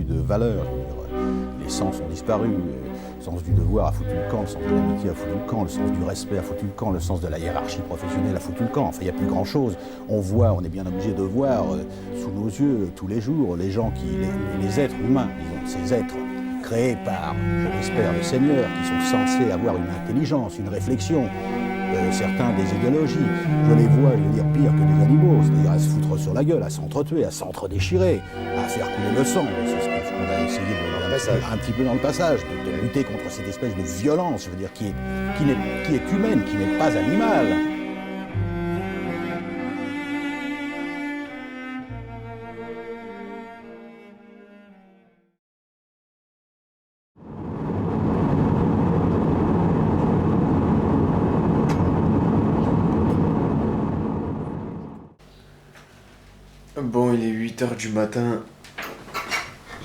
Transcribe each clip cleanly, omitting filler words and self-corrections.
de valeurs. Les sens ont disparu. Le sens du devoir a foutu le camp, le sens de l'amitié a foutu le camp, le sens du respect a foutu le camp, le sens de la hiérarchie professionnelle a foutu le camp. Enfin, il n'y a plus grand-chose. On est bien obligé de voir sous nos yeux tous les jours les gens les êtres humains, disons, ces êtres créés par, je l'espère, le Seigneur, qui sont censés avoir une intelligence, une réflexion, certains des idéologies. Je les vois, je veux dire, pire que des animaux, c'est-à-dire à se foutre sur la gueule, à s'entretuer, à s'entre-déchirer, à faire couler le sang. C'est ce qu'on a essayé un petit peu dans le passage, de lutter contre cette espèce de violence, je veux dire, qui est humaine, qui n'est pas animale. Bon, il est 8h du matin.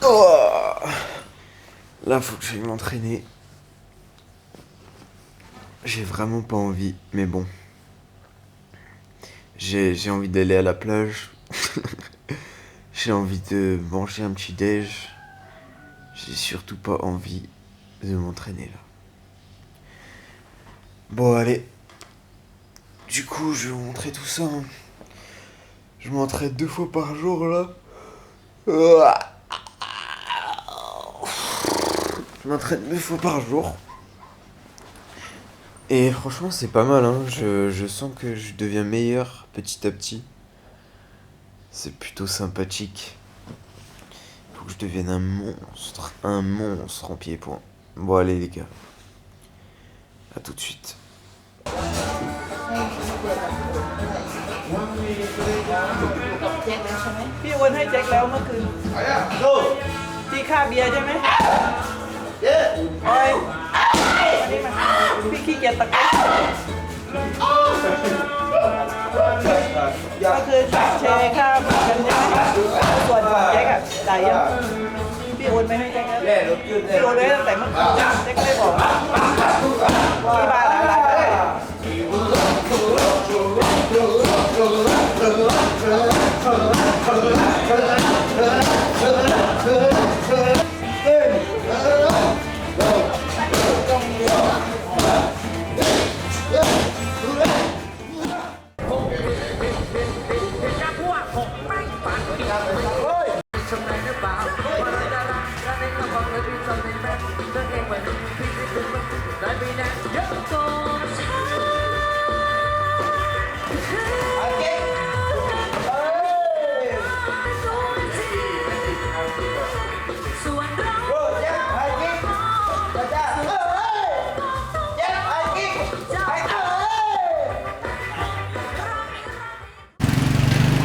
Oh, là, faut que j'aille m'entraîner. J'ai vraiment pas envie, mais bon. J'ai envie d'aller à la plage. J'ai envie de manger un petit déj. J'ai surtout pas envie de m'entraîner là. Bon, allez. Du coup, je vais vous montrer tout ça. Je m'entraîne 2 fois par jour là. Je m'entraîne 2 fois par jour. Et franchement, c'est pas mal, hein. Je sens que je deviens meilleur petit à petit. C'est plutôt sympathique. Faut que je devienne un monstre en pied-point. Bon, allez, les gars. À tout de suite. พี่โอนให้แจ็คแล้วเมื่อคืนที่ค่าเบียร์ใช่ไหมโอ้ยอันนี้มาพี่ขี้เกียจตะโกนก็คือแชร์ค่ากันใช่ไหมส่วนของแจ็คอะจ่ายยังพี่โอนไปให้แจ็คแล้วพี่โอนไว้ตั้งแต่เมื่อคืนแจ็คไม่บอกที่บ้านอะไร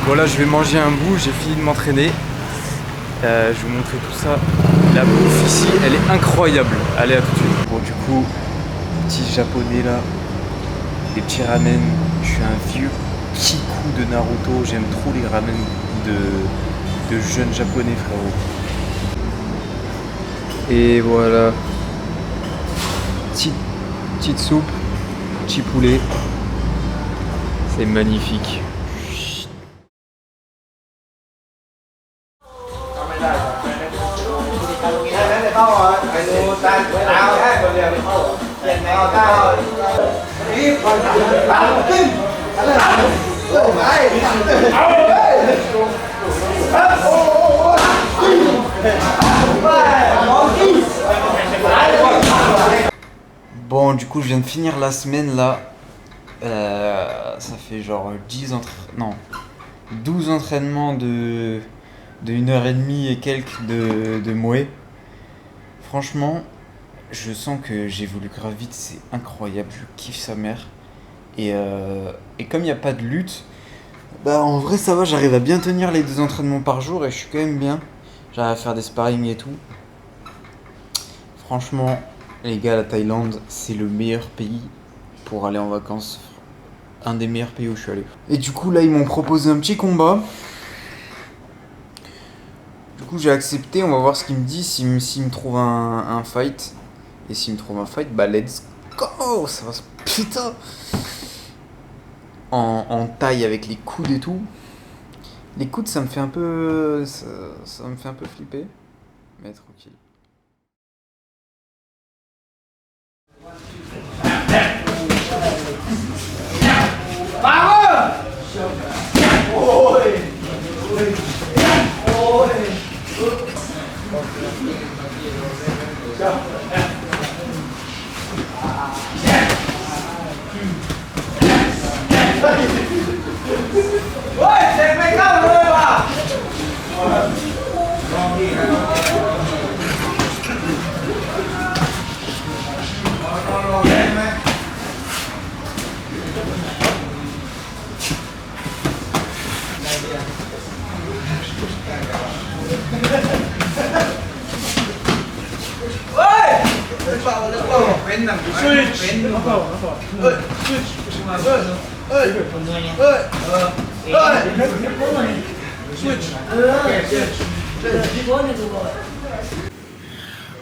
Bon là je vais manger un bout, j'ai fini de m'entraîner. Je vais vous montrer tout ça. La bouffe ici, elle est incroyable. Allez, à tout de suite. Bon du coup, petit japonais là, des petits ramen. Je suis un vieux kikou de Naruto. J'aime trop les ramen de jeunes japonais, frérot. Et voilà. Petite soupe, petit poulet. C'est magnifique. Bon, du coup, je viens de finir la semaine là. Ça fait genre 12 entraînements de 1h30 et quelques de Moé. Franchement, je sens que j'évolue grave vite, c'est incroyable, je kiffe sa mère. Et comme il n'y a pas de lutte, bah en vrai ça va, j'arrive à bien tenir les 2 entraînements par jour et je suis quand même bien. J'arrive à faire des sparring et tout. Franchement, les gars, la Thaïlande, c'est le meilleur pays pour aller en vacances. Un des meilleurs pays où je suis allé. Et du coup là, ils m'ont proposé un petit combat. Du coup j'ai accepté, on va voir ce qu'il me dit, s'il me trouve un fight. Et s'il me trouve un fight, bah let's go. Ça va se... Putain. En taille avec les coudes et tout. Les coudes ça me fait un peu... Ça me fait un peu flipper. mais tranquille.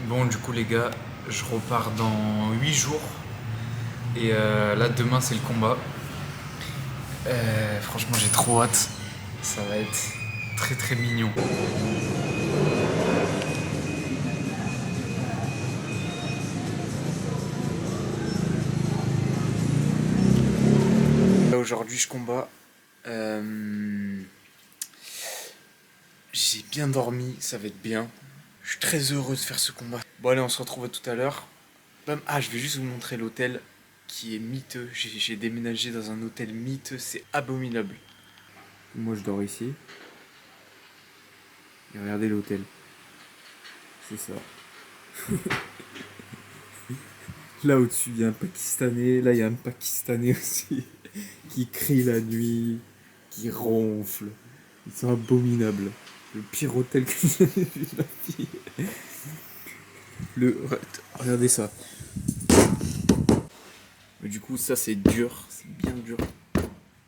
Bon, du coup les gars, je repars dans 8 jours et là demain c'est le combat. Franchement j'ai trop hâte, ça va être très très mignon. Aujourd'hui je combats. J'ai bien dormi, ça va être bien. Je suis très heureux de faire ce combat. Bon allez, on se retrouve tout à l'heure. Ah, je vais juste vous montrer l'hôtel qui est miteux. J'ai déménagé dans un hôtel miteux, c'est abominable. Moi je dors ici. Et regardez l'hôtel. C'est ça. Là au-dessus, il y a un Pakistanais. Là, il y a un Pakistanais aussi. Qui crie la nuit. Qui ronfle. Ils sont abominables. Le pire hôtel que j'ai vu de ma vie. Regardez ça. Mais du coup, ça c'est dur. C'est bien dur.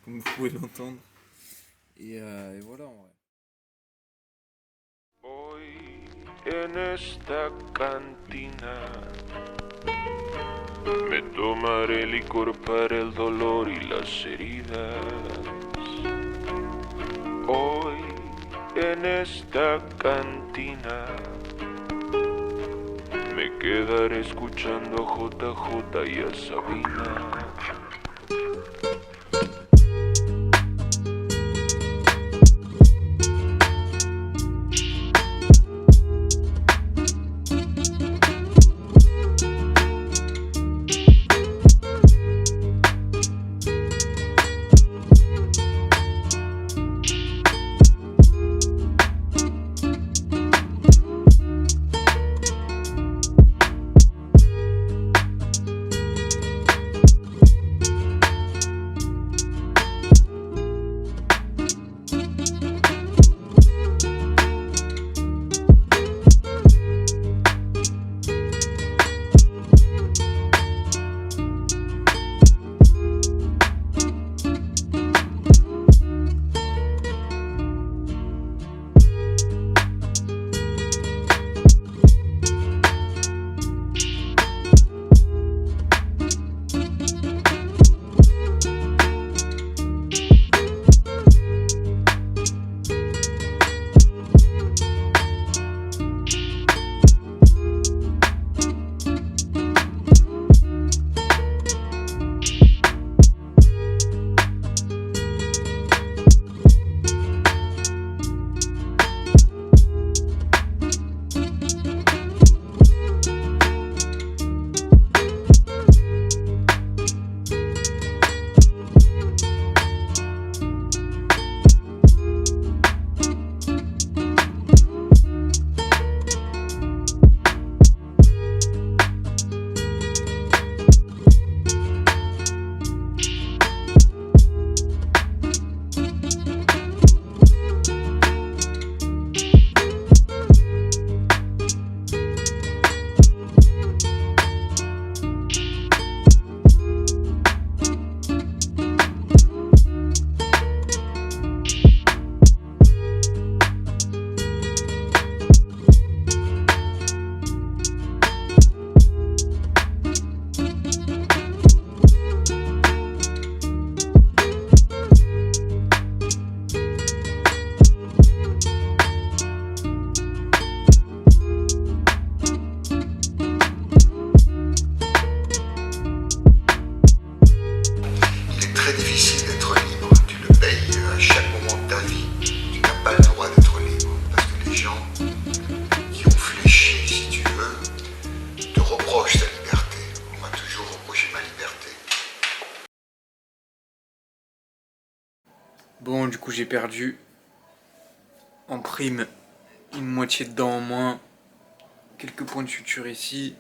Comme vous pouvez l'entendre. Et voilà en vrai. En esta cantina me tomaré licor para el dolor y las heridas. Hoy en esta cantina me quedaré escuchando a JJ y a Sabina. Bon, du coup, j'ai perdu en prime une moitié de dents en moins, quelques points de suture ici.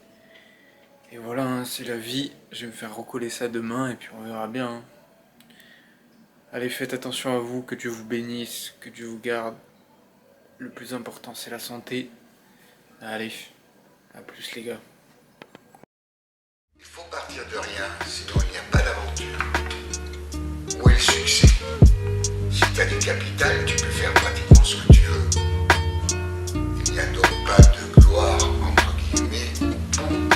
Et voilà, hein, c'est la vie. Je vais me faire recoller ça demain et puis on verra bien. Hein. Allez, faites attention à vous, que Dieu vous bénisse, que Dieu vous garde. Le plus important, c'est la santé. Allez, à plus les gars. Il faut partir de rien, sinon il n'y a pas d'aventure. Où est le succès? Si tu as du capital, tu peux faire pratiquement ce que tu veux. Il n'y a donc pas de gloire, entre guillemets, au bout.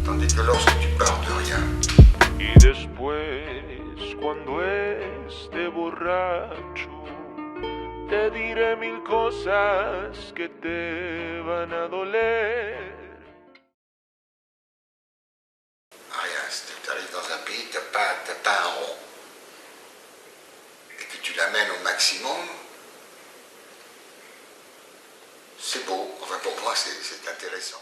Tandis que lorsque tu pars de rien, Y después, cuando esté borracho, te diré mil cosas que te van a doler. rien, si tu arrives dans un pays, t'as pas un rond, et que tu l'amènes au maximum, c'est beau. Enfin, pour moi, c'est intéressant.